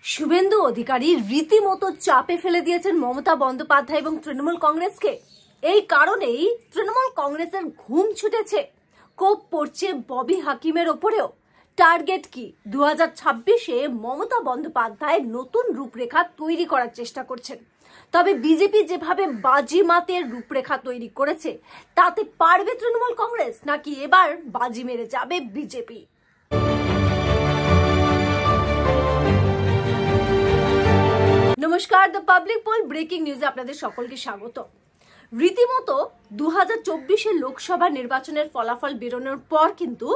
শুভেন্দু অধিকারী রীতিমতো চাপে ফেলে দিয়েছেন মমতা বন্দ্যোপাধ্যায় এবং তৃণমূল কংগ্রেসকে। এই কারণেই তৃণমূল কংগ্রেসের ঘুম ছুটেছে, কোপ পড়ছে ববি হাকিমের ওপরেও। টার্গেট কি? 2026-এ মমতা বন্দ্যোপাধ্যায় নতুন রূপরেখা তৈরি করার চেষ্টা করছেন। তবে বিজেপি যেভাবে বাজিমাতের রূপরেখা তৈরি করেছে, তাতে পারবে তৃণমূল কংগ্রেস, নাকি এবার বাজি মেরে যাবে বিজেপি? নমস্কার, দ্য পাবলিক পোল ব্রেকিং নিউজে আপনাদের সকলকে স্বাগত। রীতিমতো 2024-এর লোকসভা নির্বাচনের ফলাফল বেরোনোর পর কিন্তু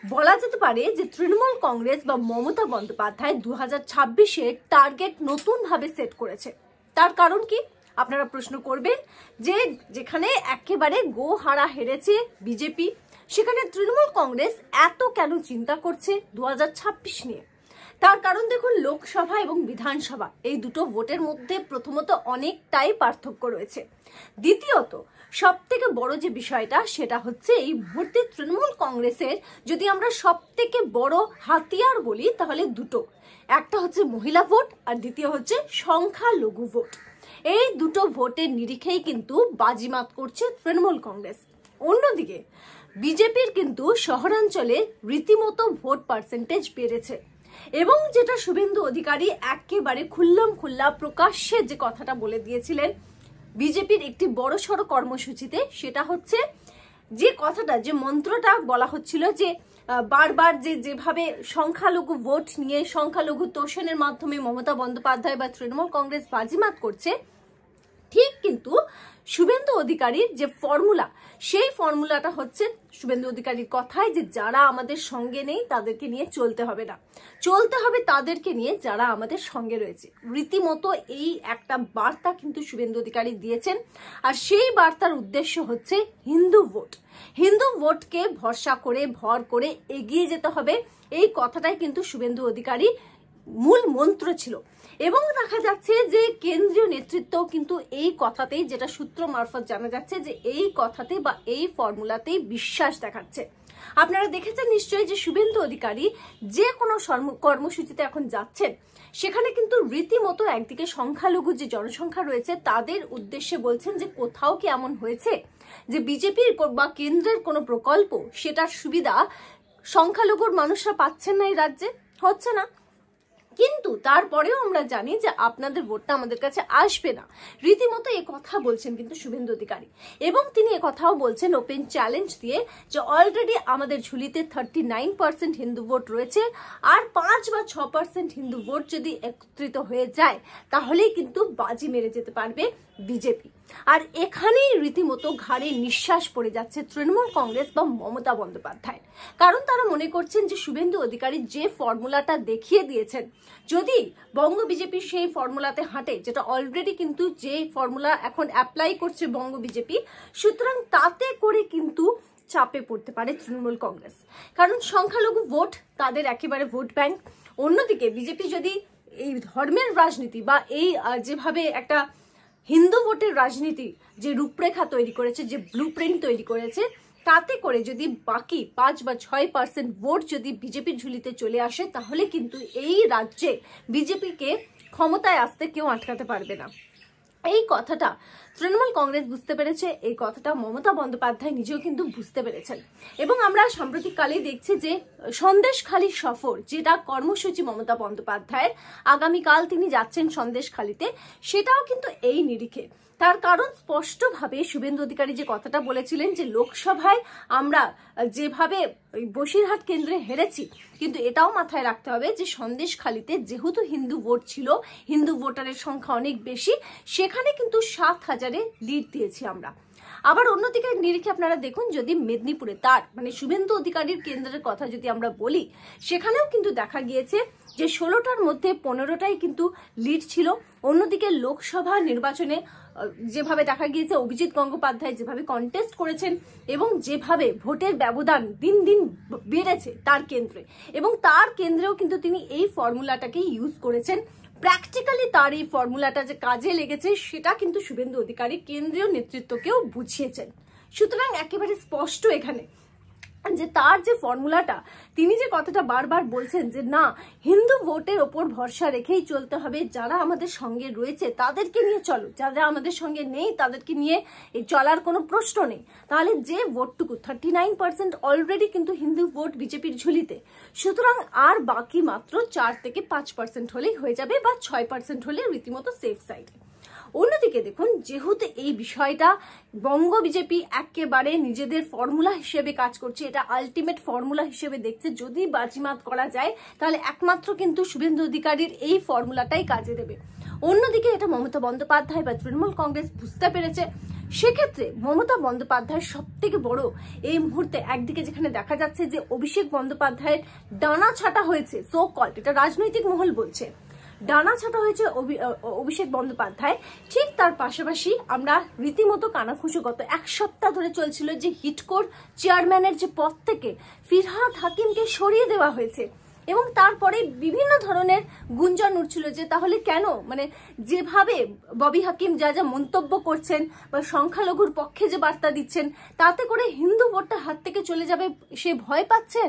বলা যেতে পারে যে তৃণমূল কংগ্রেস বা মমতা বন্দ্যোপাধ্যায় 2026-এর টার্গেট নতুনভাবে সেট করেছে। তার কারণ কি আপনারা প্রশ্ন করবেন, যে যেখানে একেবারে গোহারা হেরেছে বিজেপি, সেখানে তৃণমূল কংগ্রেস এত কেন চিন্তা করছে 2026 নিয়ে? তার কারণ দেখুন, লোকসভা এবং বিধানসভা এই দুটো ভোটের মধ্যে প্রথমত অনেকটাই পার্থক্য রয়েছে। দ্বিতীয়ত সব থেকে বড় যে বিষয়টা, সেটা হচ্ছে এই ভোটে তৃণমূল কংগ্রেসের যদি আমরা সব থেকে বড় হাতিয়ার বলি তাহলে দুটো, একটা হচ্ছে মহিলা ভোট আর দ্বিতীয় হচ্ছে সংখ্যালঘু ভোট। এই দুটো ভোটের নিরিখেই কিন্তু বাজিমাত করছে তৃণমূল কংগ্রেস। অন্যদিকে বিজেপির কিন্তু শহরাঞ্চলে রীতিমতো ভোট পার্সেন্টেজ বেড়েছে, এবং যেটা শুভেন্দু অধিকারী একেবারে খুল্লাম খুল্লা প্রকাশ্যে যে কথাটা বলে দিয়েছিলেন বিজেপির একটি বড়সড় কর্মসূচিতে, সেটা হচ্ছে যে কথাটা, যে মন্ত্রটা বলা হচ্ছিল যে বারবার যেভাবে সংখ্যালঘু ভোট নিয়ে সংখ্যালঘু তোষণের মাধ্যমে মমতা বন্দ্যোপাধ্যায় বা তৃণমূল কংগ্রেস বাজিমাত করছে, ঠিক কিন্তু শুভেন্দু অধিকারীর যে ফর্মুলা, সেই ফর্মুলাটা হচ্ছে শুভেন্দু অধিকারীর কথায় যে যারা আমাদের সঙ্গে নেই তাদেরকে নিয়ে চলতে হবে না, চলতে হবে তাদেরকে নিয়ে যারা আমাদের সঙ্গে রয়েছে। রীতিমতো এই একটা বার্তা কিন্তু শুভেন্দু অধিকারী দিয়েছেন, আর সেই বার্তার উদ্দেশ্য হচ্ছে হিন্দু ভোট। হিন্দু ভোটকে ভরসা করে ভর করে এগিয়ে যেতে হবে, এই কথাটাই কিন্তু শুভেন্দু অধিকারী মূল মন্ত্র ছিল। এবং দেখা যাচ্ছে যে কেন্দ্রীয় নেতৃত্ব কিন্তু এই কথাতেই, যেটা সূত্র মারফত জানা যাচ্ছে, যে এই কথাতে বা এই ফর্মুলাতেই বিশ্বাস দেখাচ্ছে। আপনারা দেখেছেন নিশ্চয়ই যে শুভেন্দু অধিকারী যে কোনো কর্মসূচিতে এখন যাচ্ছেন, সেখানে কিন্তু রীতিমতো একদিকে সংখ্যালঘু যে জনসংখ্যা রয়েছে তাদের উদ্দেশ্যে বলছেন যে কোথাও কি এমন হয়েছে যে বিজেপির বা কেন্দ্রের কোনো প্রকল্প, সেটার সুবিধা সংখ্যালঘুর মানুষরা পাচ্ছেন না, এই রাজ্যে হচ্ছে না। কিন্তু তারপরেও আমরা জানি যে আপনাদের ভোটটা আমাদের কাছে আসবে না, রীতিমতো এ কথা বলছেন কিন্তু শুভেন্দু অধিকারী। এবং তিনি এ কথাও বলছেন ওপেন চ্যালেঞ্জ দিয়ে যে অলরেডি আমাদের ঝুলিতে 39% হিন্দু ভোট রয়েছে, আর 5 বা 6% হিন্দু ভোট যদি একত্রিত হয়ে যায় তাহলেই কিন্তু বাজি মেরে যেতে পারবে বিজেপি। আর এখানেই রীতিমতো ঘাড়ে নিঃশ্বাস পড়ে যাচ্ছে তৃণমূল কংগ্রেস বা মমতা বন্দ্যোপাধ্যায়, কারণ তারা মনে করছেন যে শুভেন্দু অধিকারী যে ফর্মুলাটা দেখিয়ে দিয়েছেন, যদি বঙ্গ বিজেপি সেই ফর্মুলাতে হাঁটে, যেটা অলরেডি কিন্তু যে ফর্মুলা এখন অ্যাপ্লাই করছে বঙ্গ বিজেপি, সুতরাং তাতে করে কিন্তু চাপে পড়তে পারে তৃণমূল কংগ্রেস, কারণ সংখ্যালঘু ভোট তাদের একেবারে ভোট ব্যাংক। অন্যদিকে বিজেপি যদি এই ধর্মের রাজনীতি বা এই যেভাবে একটা হিন্দু ভোটের রাজনীতি যে রূপরেখা তৈরি করেছে, যে ব্লুপ্রিন্ট তৈরি করেছে, তাতে করে যদি বাকি 5 বা 6% ভোট যদি বিজেপির ঝুলিতে চলে আসে, তাহলে কিন্তু এই রাজ্যে বিজেপিকে ক্ষমতায় আসতে কেউ আটকাতে পারবে না। এই কথাটা তৃণমূল কংগ্রেস বুঝতে পেরেছে, এই কথাটা মমতা বন্দ্যোপাধ্যায় নিজেও কিন্তু বুঝতে পেরেছেন। এবং আমরা সাম্প্রতিককালে দেখছি যে সন্দেশখালী সফর, যেটা কর্মসূচি মমতা বন্দ্যোপাধ্যায়ের, আগামীকাল তিনি যাচ্ছেন সন্দেশখালীতে, সেটাও কিন্তু এই নিরিখে। তার কারণ স্পষ্টভাবে শুভেন্দু অধিকারী যে কথাটা বলেছিলেন যে লোকসভায় আমরা যেভাবে বসিরহাট কেন্দ্রে হেরেছি, কিন্তু এটাও মাথায় রাখতে হবে যে সন্দেশখালীতে যেহেতু হিন্দু ভোট ছিল, হিন্দু ভোটারের সংখ্যা অনেক বেশি, সেখানে কিন্তু 7,000-এ লিড দিয়েছি আমরা। আবার অন্যদিকে নিরিখে আপনারা দেখুন, যদি মেদিনীপুরে তার মানে শুভেন্দু অধিকারীর কেন্দ্রের কথা যদি আমরা বলি, সেখানেও কিন্তু দেখা গিয়েছে যে 16টার মধ্যে 15টাই কিন্তু লিড ছিল। অন্যদিকে লোকসভা নির্বাচনে যেভাবে দেখা গিয়েছে অভিজিৎ গঙ্গোপাধ্যায় যেভাবে কন্টেস্ট করেছেন এবং যেভাবে ভোটের ব্যবধান দিন দিন বেড়েছে তার কেন্দ্রে, এবং তার কেন্দ্রেও কিন্তু তিনি এই ফর্মুলাটাকে ইউজ করেছেন। প্র্যাকটিক্যালি তার এই ফর্মুলাটা যে কাজে লেগেছে, সেটা কিন্তু শুভেন্দু অধিকারী কেন্দ্রীয় নেতৃত্বকেও বুঝিয়েছেন। সুতরাং একেবারে স্পষ্ট এখানে যে তার যে ফর্মুলাটা, তিনি যে কথাটা বারবার বলছেন যে না, হিন্দু ভোটের ওপর ভরসা রেখেই চলতে হবে, যারা আমাদের সঙ্গে রয়েছে তাদেরকে নিয়ে চলো, যারা আমাদের সঙ্গে নেই তাদেরকে নিয়ে চলার কোনো প্রশ্ন নেই। তাহলে যে ভোটটুকু 39% অলরেডি কিন্তু হিন্দু ভোট বিজেপির ঝুলিতে, সুতরাং আর বাকি মাত্র 4 থেকে 5% হলেই হয়ে যাবে, বা 6% হলে রীতিমতো সেফ সাইডে। অন্যদিকে দেখুন, যেহেতু এই বিষয়টা বঙ্গ বিজেপি একেবারে নিজেদের ফর্মুলা হিসেবে কাজ করছে, এটা আলটিমেট ফর্মুলা হিসেবে দেখছে, যদি বাজিমাত করা যায় তাহলে একমাত্র কিন্তু শুভেন্দু অধিকারীর এই ফর্মুলাটাই কাজে দেবে। অন্যদিকে এটা মমতা বন্দ্যোপাধ্যায় বা তৃণমূল কংগ্রেস বুঝতে পেরেছে। সেক্ষেত্রে মমতা বন্দ্যোপাধ্যায়ের সব থেকে বড় এই মুহূর্তে একদিকে যেখানে দেখা যাচ্ছে যে অভিষেক বন্দ্যোপাধ্যায়ের ডানা ছাটা হয়েছে, সো কল্ড, এটা রাজনৈতিক মহল বলছে, ডানা ছাটা হয়েছে অভিষেক বন্দ্যোপাধ্যায়, ঠিক তার পাশাপাশি আমরা রীতিমতো কানাঘুষো গত 1 সপ্তাহ ধরে চলছিল যে হিটকোর চেয়ারম্যানের যে পদ থেকে ফিরহাদ হাকিমকে সরিয়ে দেওয়া হয়েছে, এবং তারপরে বিভিন্ন ধরনের গুঞ্জন উঠছিল যে তাহলে কেন, মানে যেভাবে ববি হাকিম যা যা মন্তব্য করছেন বা সংখ্যালঘুর পক্ষে যে বার্তা দিচ্ছেন, তাতে করে হিন্দু ভোটটা হাত থেকে চলে যাবে, সে ভয় পাচ্ছে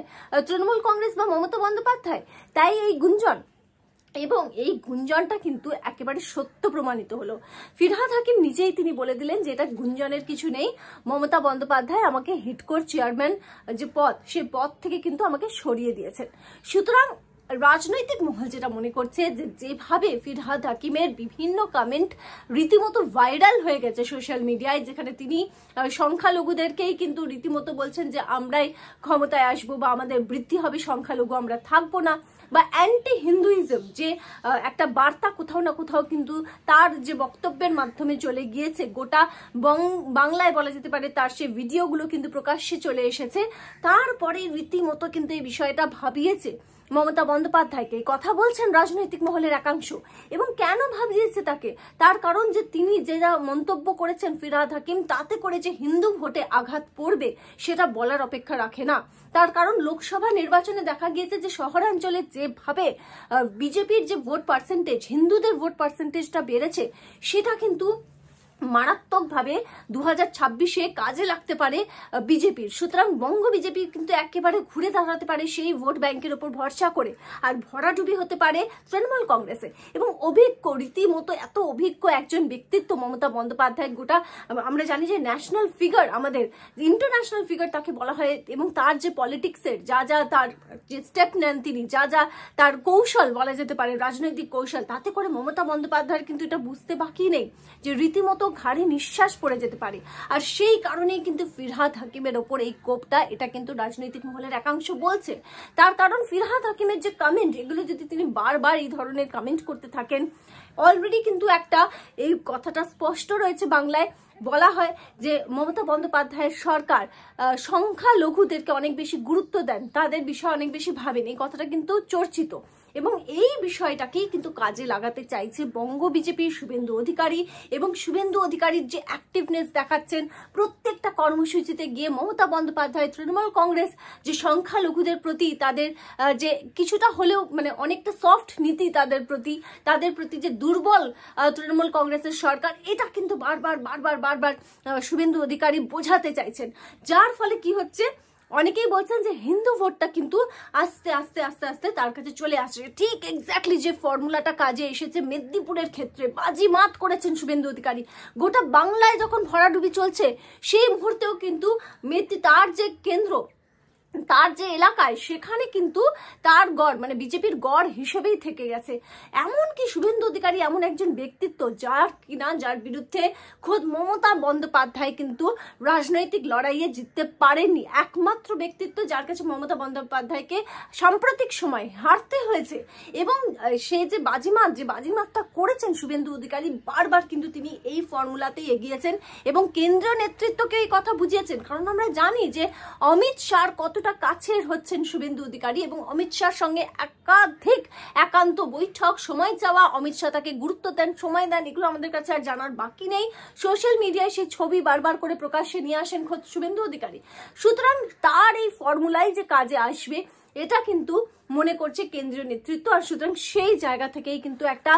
তৃণমূল কংগ্রেস বা মমতা বন্দ্যোপাধ্যায়, তাই এই গুঞ্জন। এবং এই গুঞ্জনটা কিন্তু একেবারে সত্য প্রমাণিত হলো। ফিরহাদ হাকিম নিজেই তিনি বলে দিলেন যে এটা গুঞ্জনের কিছু নেই, মমতা বন্দ্যোপাধ্যায় আমাকে হিটকোর চেয়ারম্যান যে পদ, সেই পদ থেকে কিন্তু আমাকে সরিয়ে দিয়েছেন। সুতরাং রাজনৈতিক মহল যেটা মনে করছে যে যেভাবে ফিরহাদ হাকিমের বিভিন্ন কমেন্ট রীতিমতো ভাইরাল হয়ে গেছে সোশ্যাল মিডিয়ায়, যেখানে তিনি সংখ্যালঘুদেরকেই কিন্তু রীতিমতো বলছেন যে আমরাই ক্ষমতায় আসবো বা আমাদের বৃদ্ধি হবে, সংখ্যালঘু আমরা থাকবো না, বা অ্যান্টি হিন্দুইজম যে একটা বার্তা কোথাও না কোথাও কিন্তু তার যে বক্তব্যের মাধ্যমে চলে গিয়েছে, গোটা বাংলায় বলা যেতে পারে, তার সে ভিডিওগুলো কিন্তু প্রকাশ্যে চলে এসেছে। তারপরে রীতিমতো কিন্তু এই বিষয়টা ভাবিয়েছে মমতা বন্দ্যোপাধ্যায়কে, কথা বলছেন রাজনৈতিক মহলের একাংশ। এবং কেন ভাবিয়েছে তাকে, তার কারণ যে তিনি যেটা মন্তব্য করেছেন ফিরহাদ হাকিম, তাতে করে যে হিন্দু ভোটে আঘাত পড়বে সেটা বলার অপেক্ষা রাখে না। তার কারণ লোকসভা নির্বাচনে দেখা গিয়েছে যে শহরাঞ্চলে যেভাবে বিজেপির যে ভোট পার্সেন্টেজ, হিন্দুদের ভোট পার্সেন্টেজটা বেড়েছে, সেটা কিন্তু মারাত্মকভাবে 2026-এ কাজে লাগতে পারে বিজেপির। সুতরাং বঙ্গ বিজেপি কিন্তু একেবারে ঘুরে দাঁড়াতে পারে সেই ভোট ব্যাংকের উপর ভরসা করে, আর ভরাডুবি হতে পারে তৃণমূল কংগ্রেসে। এবং অভিজ্ঞ, রীতিমতো এত অভিজ্ঞ একজন ব্যক্তিত্ব মমতা বন্দ্যোপাধ্যায়, গোটা আমরা জানি যে ন্যাশনাল ফিগার, আমাদের ইন্টারন্যাশনাল ফিগার তাকে বলা হয়, এবং তার যে পলিটিক্সের যা যা তার যে স্টেপ নেন তিনি, যা যা তার কৌশল বলা যেতে পারে, রাজনৈতিক কৌশল, তাতে করে মমতা বন্দ্যোপাধ্যায়ের কিন্তু এটা বুঝতে বাকি নেই যে রীতিমতো ঘাড়ে নিঃশ্বাস পড়ে যেতে পারে। আর সেই কারণেই কিন্তু ফিরহাদ হাকিমের ওপর এই কোপটা, এটা কিন্তু রাজনৈতিক মহলের একাংশ বলছে। তার কারণ ফিরহাদ হাকিমের যে কমেন্ট, এগুলো যদি তিনি বারবার এই ধরনের কমেন্ট করতে থাকেন, অলরেডি কিন্তু একটা এই কথাটা স্পষ্ট রয়েছে, বাংলায় বলা হয় যে মমতা বন্দ্যোপাধ্যায়ের সরকার সংখ্যালঘুদেরকে অনেক বেশি গুরুত্ব দেন, তাদের বিষয়ে অনেক বেশি ভাবেন, এই কথাটা কিন্তু চর্চিত। এবং এই বিষয়টাকেই কিন্তু কাজে লাগাতে চাইছে বঙ্গ বিজেপির শুভেন্দু অধিকারী, এবং শুভেন্দু অধিকারীর যে অ্যাক্টিভনেস দেখাচ্ছেন প্রত্যেকটা কর্মসূচিতে গিয়ে, মমতা বন্দ্যোপাধ্যায়, তৃণমূল কংগ্রেস যে সংখ্যালঘুদের প্রতি তাদের যে কিছুটা হলেও মানে অনেকটা সফট নীতি তাদের প্রতি যে দুর্বল তৃণমূল কংগ্রেসের সরকার, এটা কিন্তু বারবার শুভেন্দু অধিকারী বোঝাতে চাইছেন। যার ফলে কি হচ্ছে, অনেকেই বলছেন যে হিন্দু ভোটটা কিন্তু আস্তে আস্তে আস্তে আস্তে তার কাছে চলে আসছে। ঠিক এক্স্যাক্টলি যে ফর্মুলাটা কাজে এসেছে মেদিনীপুরের ক্ষেত্রে, বাজিমাত করেছেন শুভেন্দু অধিকারী। গোটা বাংলায় যখন ভরাডুবি চলছে, সেই মুহূর্তেও কিন্তু তার যে কেন্দ্র, তার যে এলাকায়, সেখানে কিন্তু তার গড় মানে বিজেপির গড় হিসেবেই থেকে গেছে। এমনকি শুভেন্দু অধিকারী এমন একজন ব্যক্তিত্ব যার বিরুদ্ধে খোদ মমতা বন্দ্যোপাধ্যায় কিন্তু রাজনৈতিক লড়াইয়ে জিততে পারেননি। একমাত্র ব্যক্তিত্ব যার কাছে মমতা বন্দ্যোপাধ্যায়কে সাম্প্রতিক সময় হারতে হয়েছে। এবং সে যে বাজিমাতটা করেছেন শুভেন্দু অধিকারী, বারবার কিন্তু তিনি এই ফর্মুলাতেই এগিয়েছেন এবং কেন্দ্রীয় নেতৃত্বকে এই কথা বুঝিয়েছেন। কারণ আমরা জানি যে অমিত শাহর কতটা কাছের হচ্ছেন শুভেন্দু অধিকারী, এবং অমিত শাহর সঙ্গে একাধিক একান্ত বৈঠক, সময় চাওয়া, অমিত শাহ তাকে গুরুত্ব দেন, সময় দেন, এগুলো আমাদের কাছে আর জানার বাকি নেই। সোশ্যাল মিডিয়ায় সেই ছবি বারবার করে প্রকাশ্যে নিয়ে আসেন খোদ শুভেন্দু অধিকারী। সুতরাং তার এই ফর্মুলাই যে কাজে আসবে, এটা কিন্তু মনে করছে কেন্দ্রীয় নেতৃত্ব। আর সুতরাং সেই জায়গা থেকেই কিন্তু একটা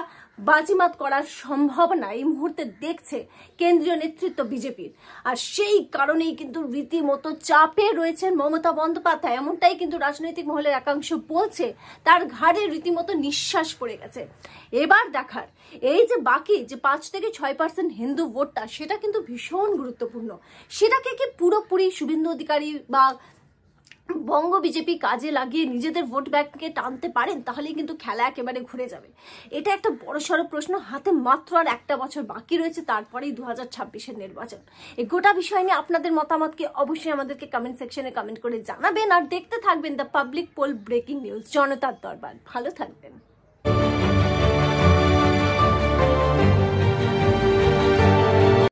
বাজিমাত করার সম্ভাবনা এই মুহূর্তে দেখছে কেন্দ্রীয় নেতৃত্ব বিজেপির। আর সেই কারণেই কিন্তু রীতিমতো চাপে রয়েছেন মমতা বন্দ্যোপাধ্যায়, এমনটাই কিন্তু রাজনৈতিক মহলের একাংশ বলছে। তার ঘাড়ে রীতিমতো নিঃশ্বাস পড়ে গেছে। এবার দেখার এই যে বাকি যে 5 থেকে 6% হিন্দু ভোটটা, সেটা কিন্তু ভীষণ গুরুত্বপূর্ণ। সেটাকে কি পুরোপুরি শুভেন্দু অধিকারী বা বঙ্গ বিজেপি কাজে লাগিয়ে নিজেদের ভোট ব্যাংককে টানতে পারেন? তাহলেই কিন্তু খেলা একেবারে ঘুরে যাবে। এটা একটা বড়সড় প্রশ্ন। হাতে মাত্র আর একটা বছর বাকি রয়েছে, তারপরেই 2026-এর নির্বাচন। এই গোটা বিষয় নিয়ে আপনাদের মতামতকে অবশ্যই আমাদেরকে কমেন্ট সেকশনে কমেন্ট করে জানাবেন। আর দেখতে থাকবেন the public pole breaking news, জনতার দরবার। ভালো থাকবেন।